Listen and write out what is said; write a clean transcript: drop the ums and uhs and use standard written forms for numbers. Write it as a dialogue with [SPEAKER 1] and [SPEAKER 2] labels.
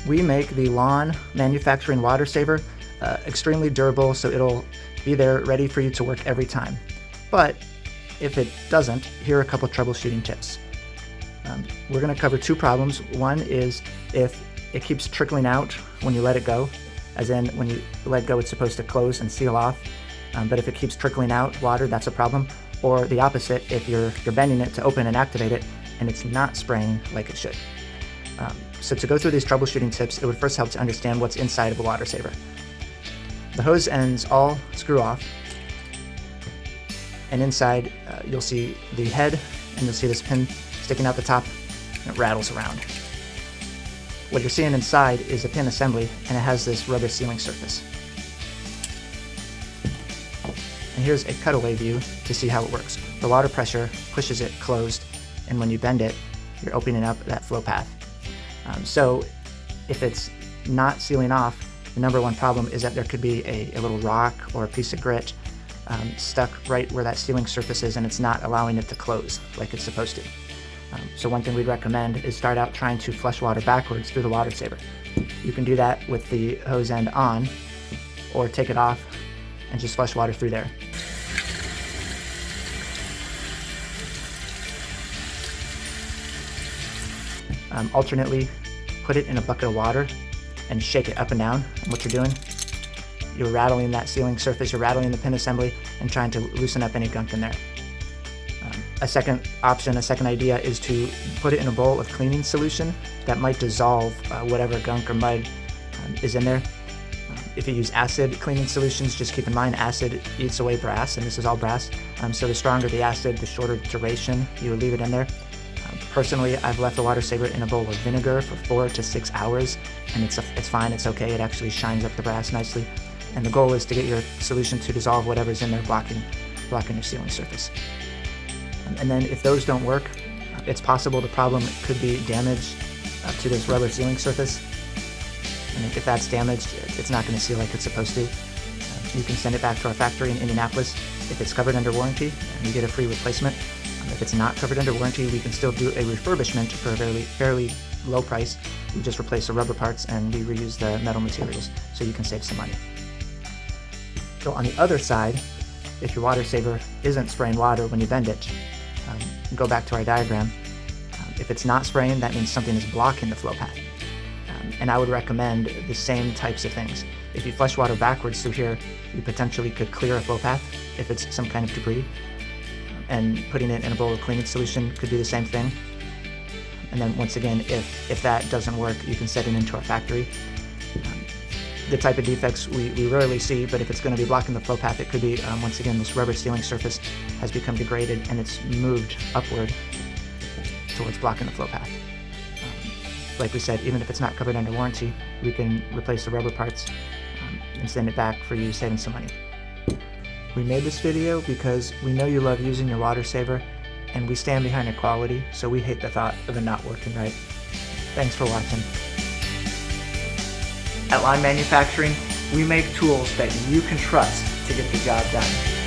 [SPEAKER 1] We make the Lonn Manufacturing Water Saver extremely durable, so it'll be there ready for you to work every time. But if it doesn't, here are a couple troubleshooting tips. We're going to cover two problems. One is if it keeps trickling out when you let it go, as in when you let go it's supposed to close and seal off, but if it keeps trickling out water, that's a problem. Or the opposite, if you're bending it to open and activate it and it's not spraying like it should. So to go through these troubleshooting tips, it would first help to understand what's inside of a water saver. The hose ends all screw off, and inside you'll see the head, and you'll see this pin sticking out the top, and it rattles around. What you're seeing inside is a pin assembly, and it has this rubber sealing surface. And here's a cutaway view to see how it works. The water pressure pushes it closed, and when you bend it, you're opening up that flow path. So if it's not sealing off, the number one problem is that there could be a little rock or a piece of grit stuck right where that sealing surface is, and it's not allowing it to close like it's supposed to. So one thing we'd recommend is start out trying to flush water backwards through the water saver. You can do that with the hose end on, or take it off and just flush water through there. Alternately, put it in a bucket of water and shake it up and down. And what you're doing, you're rattling that sealing surface, you're rattling the pin assembly and trying to loosen up any gunk in there. A second option, a second idea is to put it in a bowl of cleaning solution that might dissolve whatever gunk or mud is in there. If you use acid cleaning solutions, just keep in mind acid eats away brass, and this is all brass. So the stronger the acid, the shorter duration you would leave it in there. Personally, I've left the water saver in a bowl of vinegar for 4 to 6 hours, and it's fine, it's okay. It actually shines up the brass nicely. And the goal is to get your solution to dissolve whatever's in there blocking your sealing surface. And then if those don't work, it's possible the problem could be damage to this rubber sealing surface. And if that's damaged, it's not going to seal like it's supposed to. You can send it back to our factory in Indianapolis. If it's covered under warranty, you get a free replacement. If it's not covered under warranty, we can still do a refurbishment for a fairly low price. We just replace the rubber parts and we reuse the metal materials, so you can save some money. So on the other side, if your water saver isn't spraying water when you bend it, go back to our diagram. If it's not spraying, that means something is blocking the flow path. And I would recommend the same types of things. If you flush water backwards through here, you potentially could clear a flow path if it's some kind of debris. And putting it in a bowl of cleaning solution could do the same thing. And then once again, if that doesn't work, you can send it into our factory. The type of defects we rarely see, but if it's going to be blocking the flow path, it could be, once again, this rubber sealing surface has become degraded and it's moved upward towards blocking the flow path. Like we said, even if it's not covered under warranty, we can replace the rubber parts and send it back for you, saving some money. We made this video because we know you love using your water saver, and we stand behind the quality, so we hate the thought of it not working right. Thanks for watching. At Lonn Manufacturing, we make tools that you can trust to get the job done.